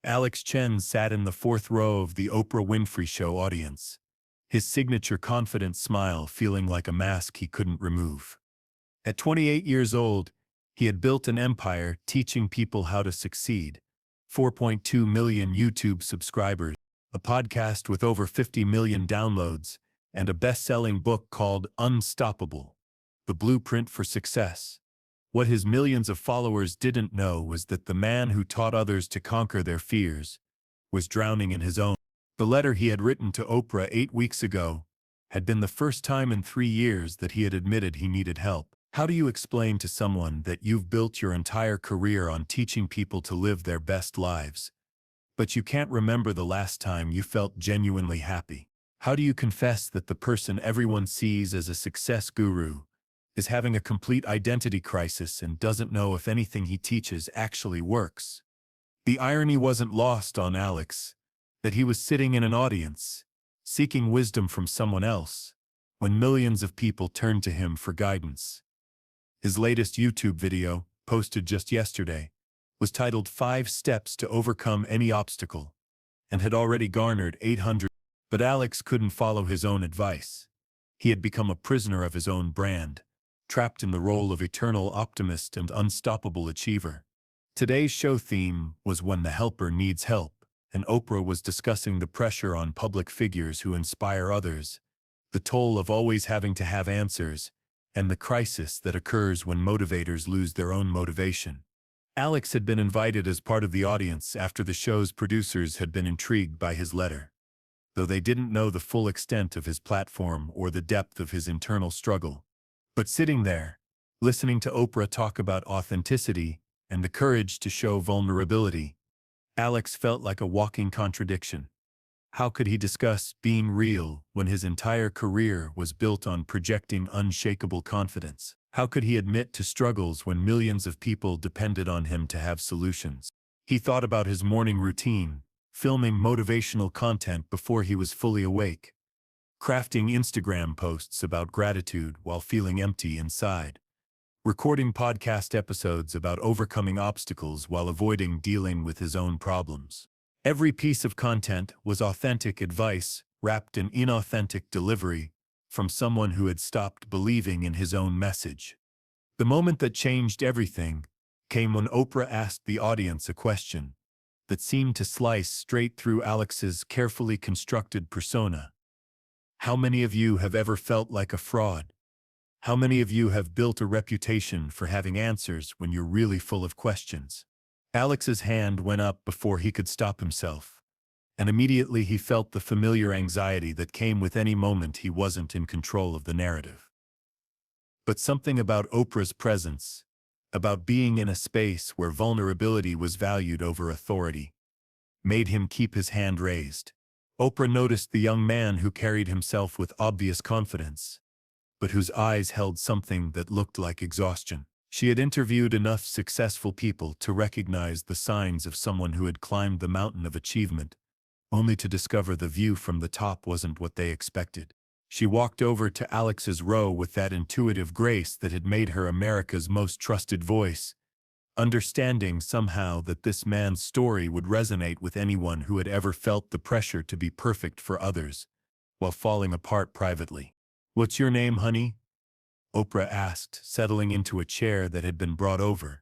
Chen sat in the fourth row of the Oprah Winfrey Show audience, his signature confident smile feeling like a mask he couldn't remove. At 28 years old, he had built an empire teaching people how to succeed. 4.2 million YouTube subscribers, a podcast with over 50 million downloads, and a best-selling book called Unstoppable: The Blueprint for Success. What his millions of followers didn't know was that the man who taught others to conquer their fears was drowning in his own. The letter he had written to Oprah 8 weeks ago had been the first time in 3 years that he had admitted he needed help. How do you explain to someone that you've built your entire career on teaching people to live their best lives, but you can't remember the last time you felt genuinely happy? How do you confess that the person everyone sees as a success guru is having a complete identity crisis and doesn't know if anything he teaches actually works? The irony wasn't lost on Alex, that he was sitting in an audience, seeking wisdom from someone else, when millions of people turned to him for guidance. His latest YouTube video, posted just yesterday, was titled 5 Steps to Overcome Any Obstacle, and had already garnered 800. But Alex couldn't follow his own advice. He had become a prisoner of his own brand, trapped in the role of eternal optimist and unstoppable achiever. Today's show theme was When the Helper Needs Help, and Oprah was discussing the pressure on public figures who inspire others, the toll of always having to have answers, and the crisis that occurs when motivators lose their own motivation. Alex had been invited as part of the audience after the show's producers had been intrigued by his letter, though they didn't know the full extent of his platform or the depth of his internal struggle. But sitting there, listening to Oprah talk about authenticity and the courage to show vulnerability, Alex felt like a walking contradiction. How could he discuss being real when his entire career was built on projecting unshakable confidence? How could he admit to struggles when millions of people depended on him to have solutions? He thought about his morning routine, filming motivational content before he was fully awake, crafting Instagram posts about gratitude while feeling empty inside, recording podcast episodes about overcoming obstacles while avoiding dealing with his own problems. Every piece of content was authentic advice wrapped in inauthentic delivery from someone who had stopped believing in his own message. The moment that changed everything came when Oprah asked the audience a question that seemed to slice straight through Alex's carefully constructed persona. How many of you have ever felt like a fraud? How many of you have built a reputation for having answers when you're really full of questions? Alex's hand went up before he could stop himself, and immediately he felt the familiar anxiety that came with any moment he wasn't in control of the narrative. But something about Oprah's presence, about being in a space where vulnerability was valued over authority, made him keep his hand raised. Oprah noticed the young man who carried himself with obvious confidence, but whose eyes held something that looked like exhaustion. She had interviewed enough successful people to recognize the signs of someone who had climbed the mountain of achievement, only to discover the view from the top wasn't what they expected. She walked over to Alex's row with that intuitive grace that had made her America's most trusted voice, understanding somehow that this man's story would resonate with anyone who had ever felt the pressure to be perfect for others, while falling apart privately. "What's your name, honey?" Oprah asked, settling into a chair that had been brought over,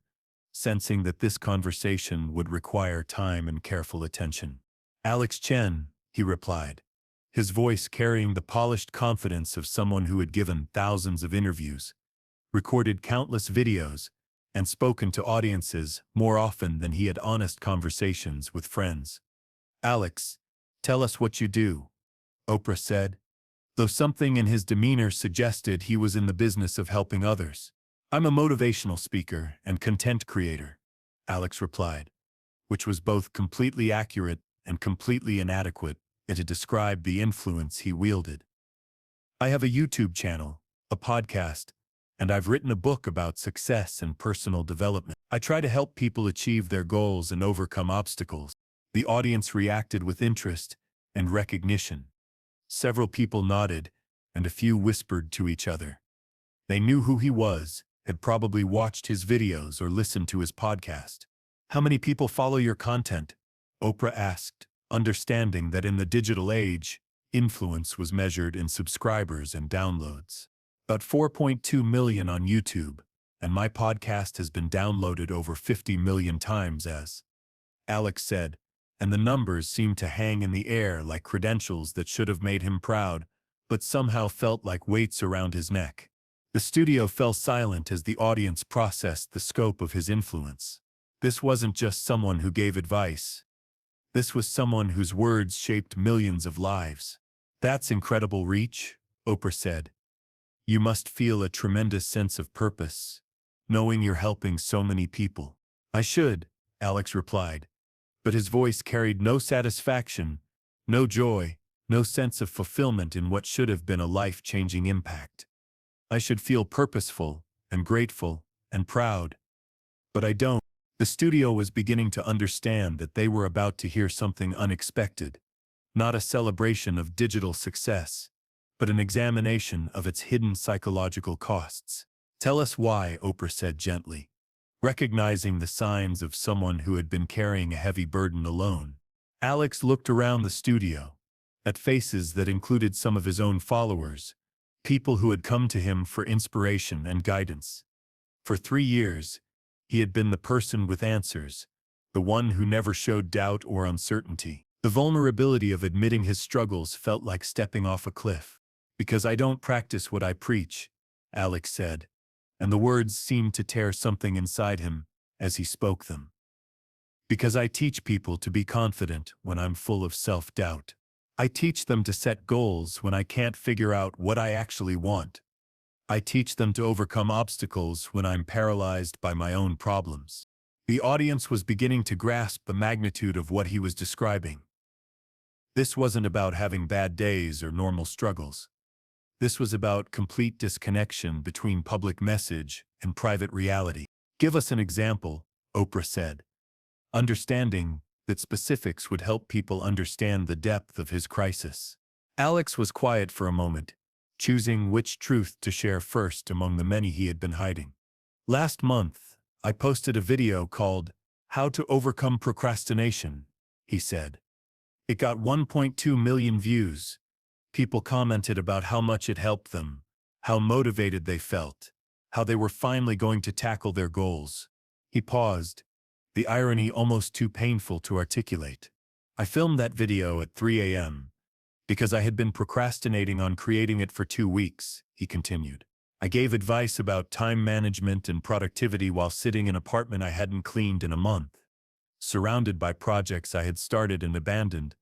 sensing that this conversation would require time and careful attention. "Chen," he replied, his voice carrying the polished confidence of someone who had given thousands of interviews, recorded countless videos, and spoken to audiences more often than he had honest conversations with friends. "Alex, tell us what you do," Oprah said, though something in his demeanor suggested he was in the business of helping others. "I'm a motivational speaker and content creator," Alex replied, which was both completely accurate and completely inadequate to describe the influence he wielded. "I have a YouTube channel, a podcast, and I've written a book about success and personal development. I try to help people achieve their goals and overcome obstacles." The audience reacted with interest and recognition. Several people nodded, and a few whispered to each other. They knew who he was, had probably watched his videos or listened to his podcast. "How many people follow your content?" Oprah asked, understanding that in the digital age, influence was measured in subscribers and downloads. About 4.2 million on YouTube, and my podcast has been downloaded over 50 million times as Alex said, and the numbers seemed to hang in the air like credentials that should have made him proud, but somehow felt like weights around his neck. The studio fell silent as the audience processed the scope of his influence. This wasn't just someone who gave advice. This was someone whose words shaped millions of lives. That's incredible reach, Oprah said. You must feel a tremendous sense of purpose, knowing you're helping so many people. I should, Alex replied, but his voice carried no satisfaction, no joy, no sense of fulfillment in what should have been a life-changing impact. I should feel purposeful and grateful and proud. But I don't. The studio was beginning to understand that they were about to hear something unexpected, not a celebration of digital success, but an examination of its hidden psychological costs. Tell us why, Oprah said gently, recognizing the signs of someone who had been carrying a heavy burden alone. Alex looked around the studio, at faces that included some of his own followers, people who had come to him for inspiration and guidance. For 3 years, he had been the person with answers, the one who never showed doubt or uncertainty. The vulnerability of admitting his struggles felt like stepping off a cliff. Because I don't practice what I preach, Alex said, and the words seemed to tear something inside him as he spoke them. Because I teach people to be confident when I'm full of self-doubt. I teach them to set goals when I can't figure out what I actually want. I teach them to overcome obstacles when I'm paralyzed by my own problems. The audience was beginning to grasp the magnitude of what he was describing. This wasn't about having bad days or normal struggles. This was about complete disconnection between public message and private reality. Give us an example, Oprah said, understanding that specifics would help people understand the depth of his crisis. Alex was quiet for a moment, choosing which truth to share first among the many he had been hiding. Last month, I posted a video called How to Overcome Procrastination, he said. It got 1.2 million views. People commented about how much it helped them, how motivated they felt, how they were finally going to tackle their goals. He paused, the irony almost too painful to articulate. I filmed that video at 3 a.m. because I had been procrastinating on creating it for 2 weeks, he continued. I gave advice about time management and productivity while sitting in an apartment I hadn't cleaned in a month, surrounded by projects I had started and abandoned,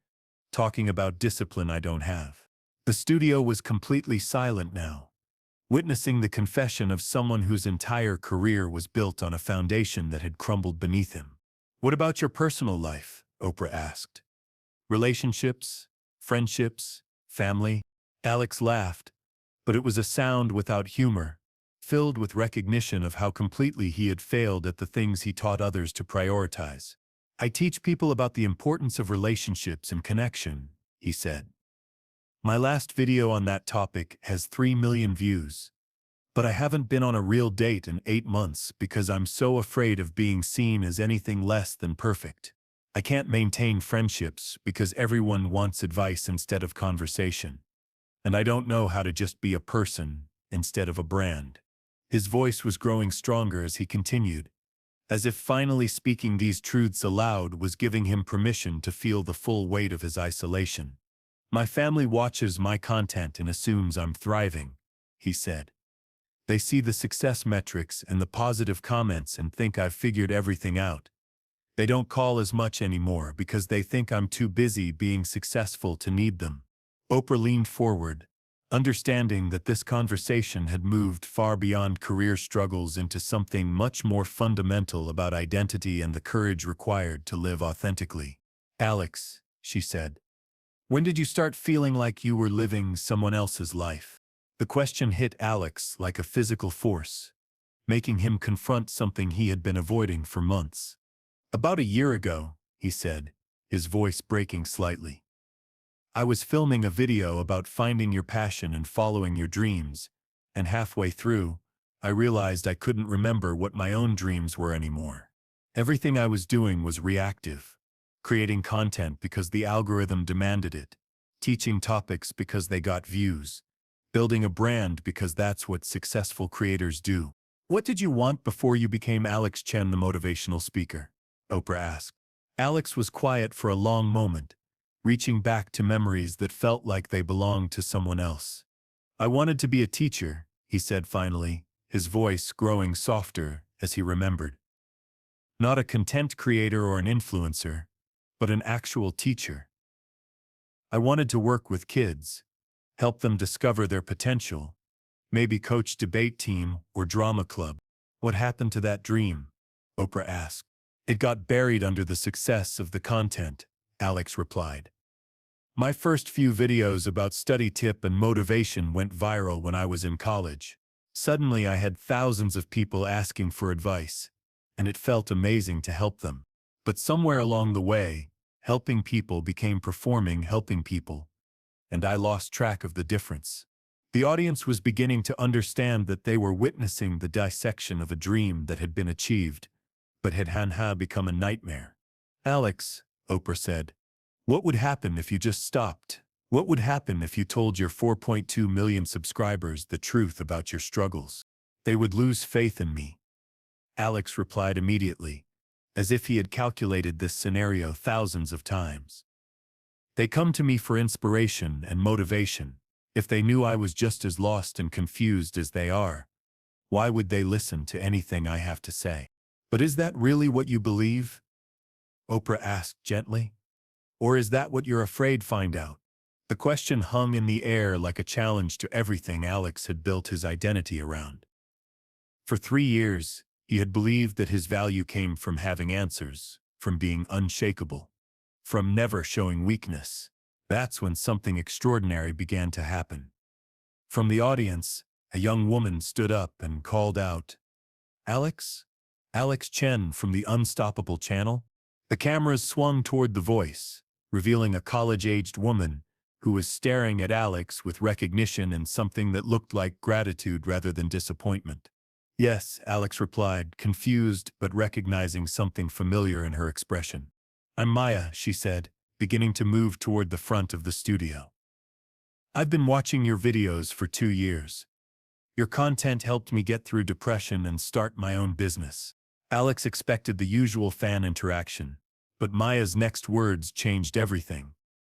talking about discipline I don't have. The studio was completely silent now, witnessing the confession of someone whose entire career was built on a foundation that had crumbled beneath him. What about your personal life? Oprah asked. Relationships, friendships, family? Alex laughed, but it was a sound without humor, filled with recognition of how completely he had failed at the things he taught others to prioritize. I teach people about the importance of relationships and connection, he said. My last video on that topic has 3 million views. But I haven't been on a real date in 8 months because I'm so afraid of being seen as anything less than perfect. I can't maintain friendships because everyone wants advice instead of conversation. And I don't know how to just be a person instead of a brand. His voice was growing stronger as he continued, as if finally speaking these truths aloud was giving him permission to feel the full weight of his isolation. My family watches my content and assumes I'm thriving, he said. They see the success metrics and the positive comments and think I've figured everything out. They don't call as much anymore because they think I'm too busy being successful to need them. Oprah leaned forward, understanding that this conversation had moved far beyond career struggles into something much more fundamental about identity and the courage required to live authentically. Alex, she said, when did you start feeling like you were living someone else's life? The question hit Alex like a physical force, making him confront something he had been avoiding for months. About a year ago, he said, his voice breaking slightly. I was filming a video about finding your passion and following your dreams, and halfway through, I realized I couldn't remember what my own dreams were anymore. Everything I was doing was reactive. creating content because the algorithm demanded it, teaching topics because they got views, building a brand because that's what successful creators do. What did you want before you became Alex Chen, the motivational speaker? Oprah asked. Alex was quiet for a long moment, reaching back to memories that felt like they belonged to someone else. I wanted to be a teacher, he said finally, his voice growing softer as he remembered. Not a content creator or an influencer, but an actual teacher. I wanted to work with kids, help them discover their potential, maybe coach debate team or drama club. What happened to that dream? Oprah asked. It got buried under the success of the content, Alex replied. My first few videos about study tip and motivation went viral when I was in college. Suddenly I had thousands of people asking for advice, and it felt amazing to help them. But somewhere along the way, helping people became performing helping people, and I lost track of the difference. The audience was beginning to understand that they were witnessing the dissection of a dream that had been achieved, but had become a nightmare. Alex, Oprah said, what would happen if you just stopped? What would happen if you told your 4.2 million subscribers the truth about your struggles? They would lose faith in me. Alex replied immediately, as if he had calculated this scenario thousands of times. They come to me for inspiration and motivation. If they knew I was just as lost and confused as they are, why would they listen to anything I have to say? But is that really what you believe? Oprah asked gently. Or is that what you're afraid find out? The question hung in the air like a challenge to everything Alex had built his identity around. For 3 years, he had believed that his value came from having answers, from being unshakable, from never showing weakness. That's when something extraordinary began to happen. From the audience, a young woman stood up and called out, Alex? Alex Chen from the Unstoppable channel? The cameras swung toward the voice, revealing a college-aged woman who was staring at Alex with recognition and something that looked like gratitude rather than disappointment. Yes, Alex replied, confused but recognizing something familiar in her expression. I'm Maya, she said, beginning to move toward the front of the studio. I've been watching your videos for 2 years. Your content helped me get through depression and start my own business. Alex expected the usual fan interaction, but Maya's next words changed everything.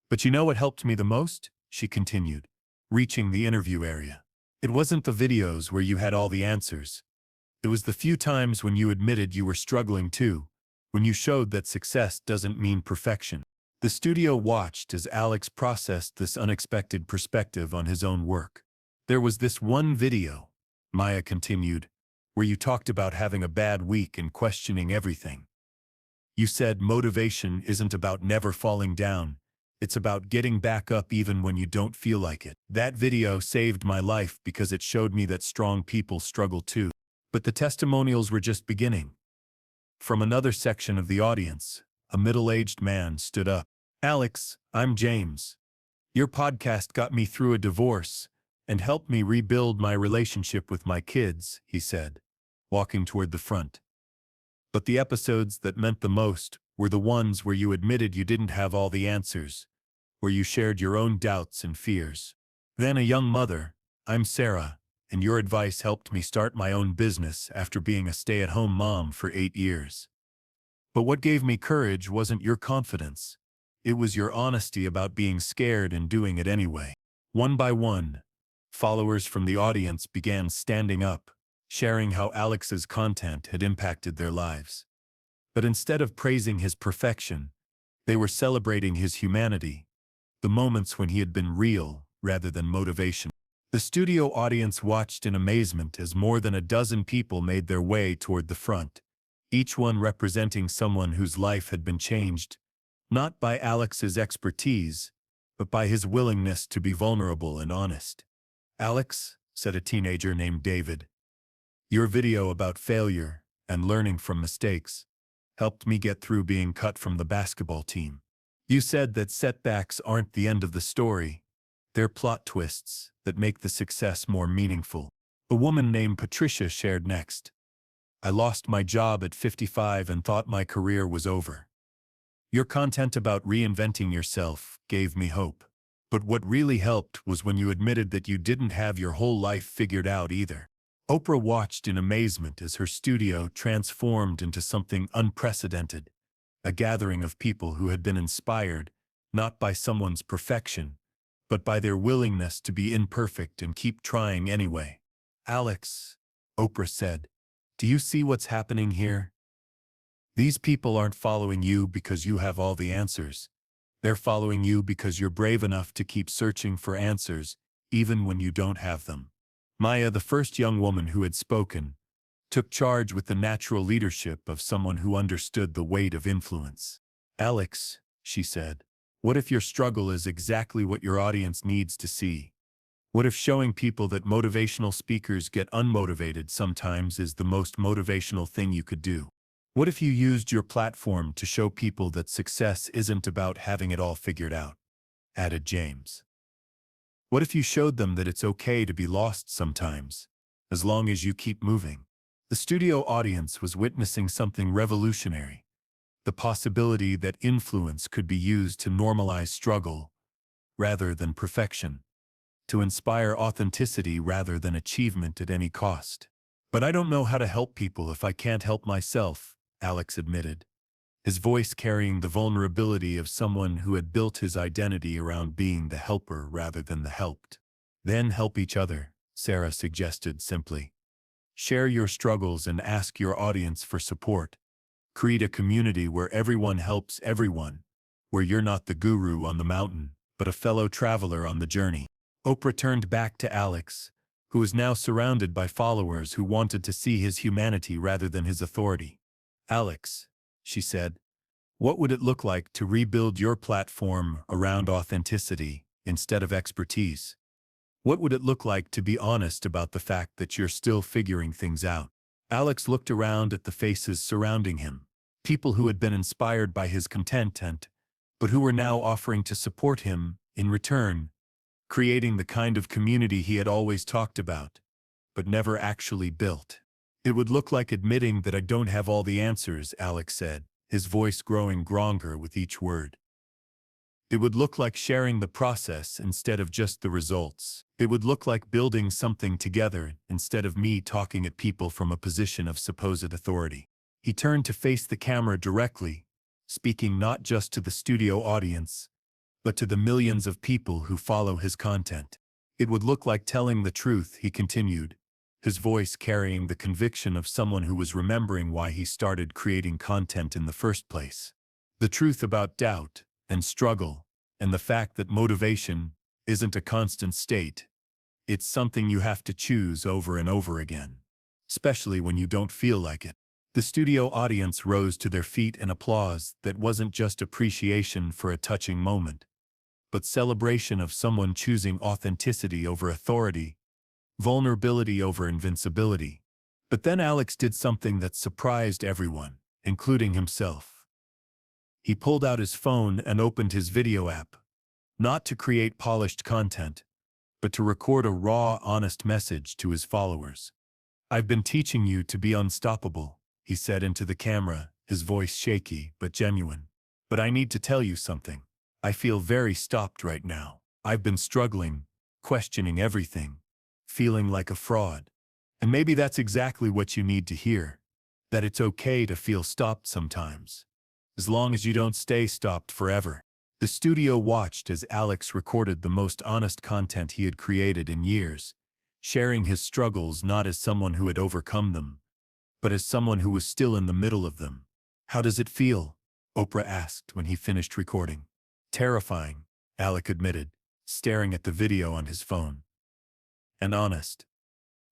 But you know what helped me the most? She continued, reaching the interview area. It wasn't the videos where you had all the answers. It was the few times when you admitted you were struggling too, when you showed that success doesn't mean perfection. The studio watched as Alex processed this unexpected perspective on his own work. There was this one video, Maya continued, where you talked about having a bad week and questioning everything. You said motivation isn't about never falling down, it's about getting back up even when you don't feel like it. That video saved my life because it showed me that strong people struggle too. But the testimonials were just beginning. From another section of the audience, a middle-aged man stood up. Alex, I'm James. Your podcast got me through a divorce and helped me rebuild my relationship with my kids, he said, walking toward the front. But the episodes that meant the most were the ones where you admitted you didn't have all the answers, where you shared your own doubts and fears. Then a young mother, I'm Sarah, and your advice helped me start my own business after being a stay-at-home mom for 8 years. But what gave me courage wasn't your confidence. It was your honesty about being scared and doing it anyway. One by one, followers from the audience began standing up, sharing how Alex's content had impacted their lives. But instead of praising his perfection, they were celebrating his humanity, the moments when he had been real rather than motivation. The studio audience watched in amazement as more than a dozen people made their way toward the front, each one representing someone whose life had been changed, not by Alex's expertise, but by his willingness to be vulnerable and honest. Alex, said a teenager named David, your video about failure and learning from mistakes helped me get through being cut from the basketball team. You said that setbacks aren't the end of the story. They're plot twists that make the success more meaningful. A woman named Patricia shared next. I lost my job at 55 and thought my career was over. Your content about reinventing yourself gave me hope. But what really helped was when you admitted that you didn't have your whole life figured out either. Oprah watched in amazement as her studio transformed into something unprecedented, a gathering of people who had been inspired, not by someone's perfection, but by their willingness to be imperfect and keep trying anyway. Alex, Oprah said, do you see what's happening here? These people aren't following you because you have all the answers. They're following you because you're brave enough to keep searching for answers, even when you don't have them. Maya, the first young woman who had spoken, took charge with the natural leadership of someone who understood the weight of influence. Alex, she said, what if your struggle is exactly what your audience needs to see? What if showing people that motivational speakers get unmotivated sometimes is the most motivational thing you could do? What if you used your platform to show people that success isn't about having it all figured out? Added James. What if you showed them that it's okay to be lost sometimes, as long as you keep moving? The studio audience was witnessing something revolutionary, the possibility that influence could be used to normalize struggle rather than perfection, to inspire authenticity rather than achievement at any cost. But I don't know how to help people if I can't help myself, Alex admitted, his voice carrying the vulnerability of someone who had built his identity around being the helper rather than the helped. Then help each other, Sarah suggested simply. Share your struggles and ask your audience for support. Create a community where everyone helps everyone, where you're not the guru on the mountain, but a fellow traveler on the journey. Oprah turned back to Alex, who was now surrounded by followers who wanted to see his humanity rather than his authority. Alex, she said, what would it look like to rebuild your platform around authenticity instead of expertise? What would it look like to be honest about the fact that you're still figuring things out? Alex looked around at the faces surrounding him, people who had been inspired by his content, but who were now offering to support him in return, creating the kind of community he had always talked about, but never actually built. It would look like admitting that I don't have all the answers, Alex said, his voice growing stronger with each word. It would look like sharing the process instead of just the results. It would look like building something together instead of me talking at people from a position of supposed authority. He turned to face the camera directly, speaking not just to the studio audience, but to the millions of people who follow his content. It would look like telling the truth, he continued, his voice carrying the conviction of someone who was remembering why he started creating content in the first place. The truth about doubt and struggle, and the fact that motivation isn't a constant state. It's something you have to choose over and over again, especially when you don't feel like it. The studio audience rose to their feet in applause that wasn't just appreciation for a touching moment, but celebration of someone choosing authenticity over authority, vulnerability over invincibility. But then Alex did something that surprised everyone, including himself. He pulled out his phone and opened his video app, not to create polished content, but to record a raw, honest message to his followers. I've been teaching you to be unstoppable, he said into the camera, his voice shaky but genuine. But I need to tell you something. I feel very stopped right now. I've been struggling, questioning everything, feeling like a fraud. And maybe that's exactly what you need to hear, that it's okay to feel stopped sometimes, as long as you don't stay stopped forever. The studio watched as Alex recorded the most honest content he had created in years, sharing his struggles not as someone who had overcome them, but as someone who was still in the middle of them. How does it feel? Oprah asked when he finished recording. Terrifying, Alex admitted, staring at the video on his phone. And honest.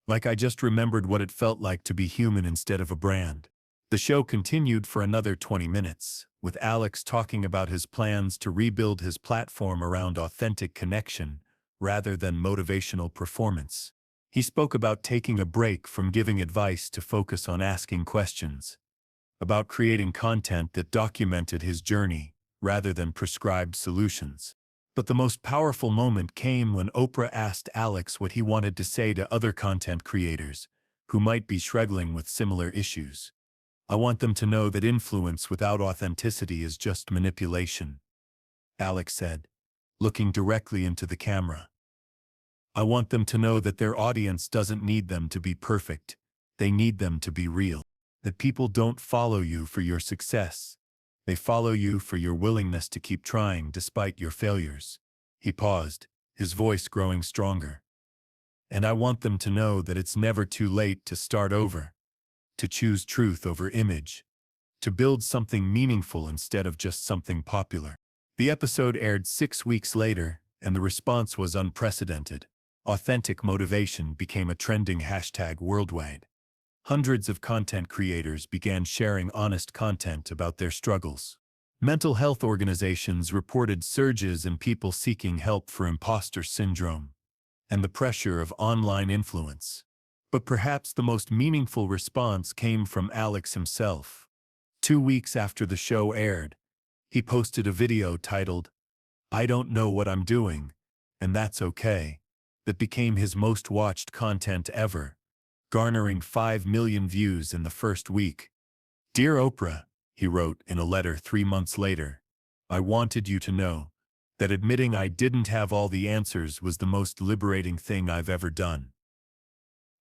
Like I just remembered what it felt like to be human instead of a brand. The show continued for another 20 minutes, with Alex talking about his plans to rebuild his platform around authentic connection rather than motivational performance. He spoke about taking a break from giving advice to focus on asking questions, about creating content that documented his journey rather than prescribed solutions. But the most powerful moment came when Oprah asked Alex what he wanted to say to other content creators who might be struggling with similar issues. I want them to know that influence without authenticity is just manipulation, Alex said, looking directly into the camera. I want them to know that their audience doesn't need them to be perfect. They need them to be real. That people don't follow you for your success. They follow you for your willingness to keep trying despite your failures. He paused, his voice growing stronger. And I want them to know that it's never too late to start over, to choose truth over image, to build something meaningful instead of just something popular. The episode aired 6 weeks later, and the response was unprecedented. Authentic motivation became a trending hashtag worldwide. Hundreds of content creators began sharing honest content about their struggles. Mental health organizations reported surges in people seeking help for imposter syndrome and the pressure of online influence. But perhaps the most meaningful response came from Alex himself. 2 weeks after the show aired, he posted a video titled, "I don't know what I'm doing, and that's okay," that became his most watched content ever, garnering 5 million views in the first week. "Dear Oprah," he wrote in a letter 3 months later, "I wanted you to know that admitting I didn't have all the answers was the most liberating thing I've ever done.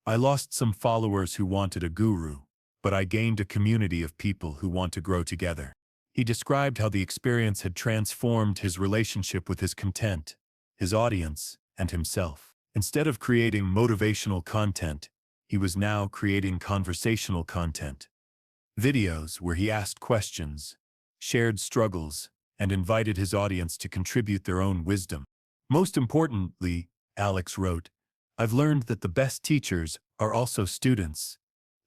I lost some followers who wanted a guru, but I gained a community of people who want to grow together." He described how the experience had transformed his relationship with his content, his audience, and himself. Instead of creating motivational content, he was now creating conversational content. Videos where he asked questions, shared struggles, and invited his audience to contribute their own wisdom. Most importantly, Alex wrote, "I've learned that the best teachers are also students,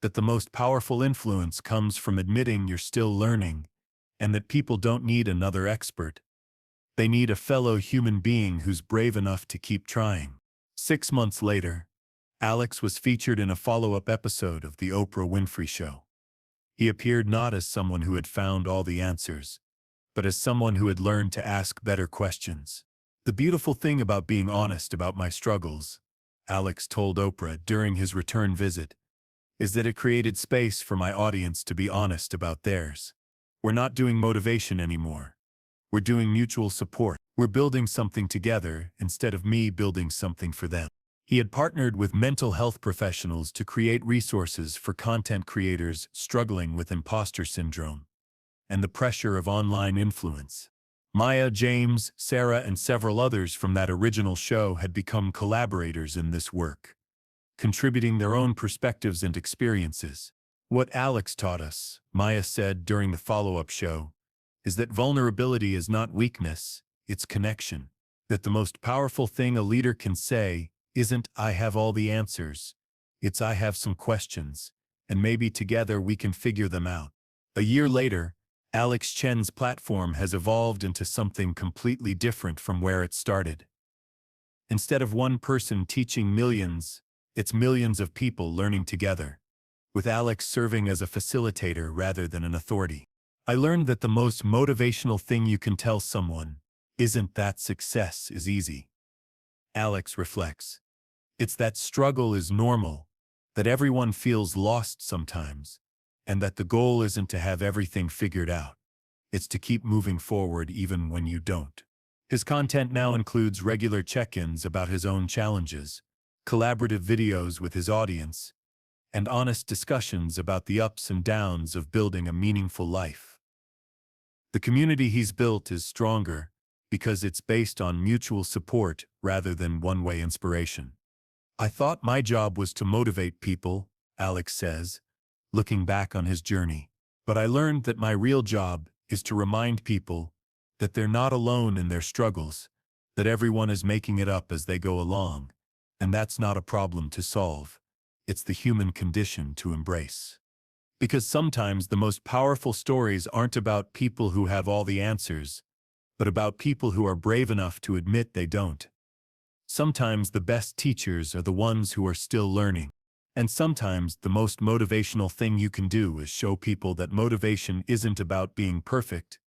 that the most powerful influence comes from admitting you're still learning, and that people don't need another expert. They need a fellow human being who's brave enough to keep trying." 6 months later, Alex was featured in a follow-up episode of The Oprah Winfrey Show. He appeared not as someone who had found all the answers, but as someone who had learned to ask better questions. "The beautiful thing about being honest about my struggles," Alex told Oprah during his return visit, "is that it created space for my audience to be honest about theirs. We're not doing motivation anymore. We're doing mutual support. We're building something together instead of me building something for them." He had partnered with mental health professionals to create resources for content creators struggling with imposter syndrome and the pressure of online influence. Maya, James, Sarah, and several others from that original show had become collaborators in this work, contributing their own perspectives and experiences. "What Alex taught us," Maya said during the follow-up show, "is that vulnerability is not weakness, it's connection. That the most powerful thing a leader can say isn't 'I have all the answers,' it's 'I have some questions, and maybe together we can figure them out.'" A year later, Alex Chen's platform has evolved into something completely different from where it started. Instead of one person teaching millions, it's millions of people learning together, with Alex serving as a facilitator rather than an authority. "I learned that the most motivational thing you can tell someone isn't that success is easy," Alex reflects. "It's that struggle is normal, that everyone feels lost sometimes, and that the goal isn't to have everything figured out. It's to keep moving forward even when you don't." His content now includes regular check-ins about his own challenges, collaborative videos with his audience, and honest discussions about the ups and downs of building a meaningful life. The community he's built is stronger because it's based on mutual support rather than one-way inspiration. "I thought my job was to motivate people," Alex says, looking back on his journey. "But I learned that my real job is to remind people that they're not alone in their struggles, that everyone is making it up as they go along, and that's not a problem to solve. It's the human condition to embrace." Because sometimes the most powerful stories aren't about people who have all the answers, but about people who are brave enough to admit they don't. Sometimes the best teachers are the ones who are still learning. And sometimes the most motivational thing you can do is show people that motivation isn't about being perfect.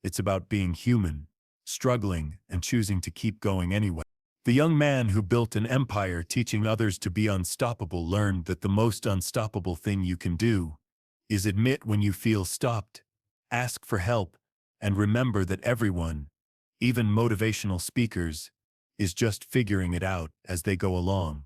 It's about being human, struggling, and choosing to keep going anyway. The young man who built an empire teaching others to be unstoppable learned that the most unstoppable thing you can do is admit when you feel stopped, ask for help, and remember that everyone, even motivational speakers, is just figuring it out as they go along.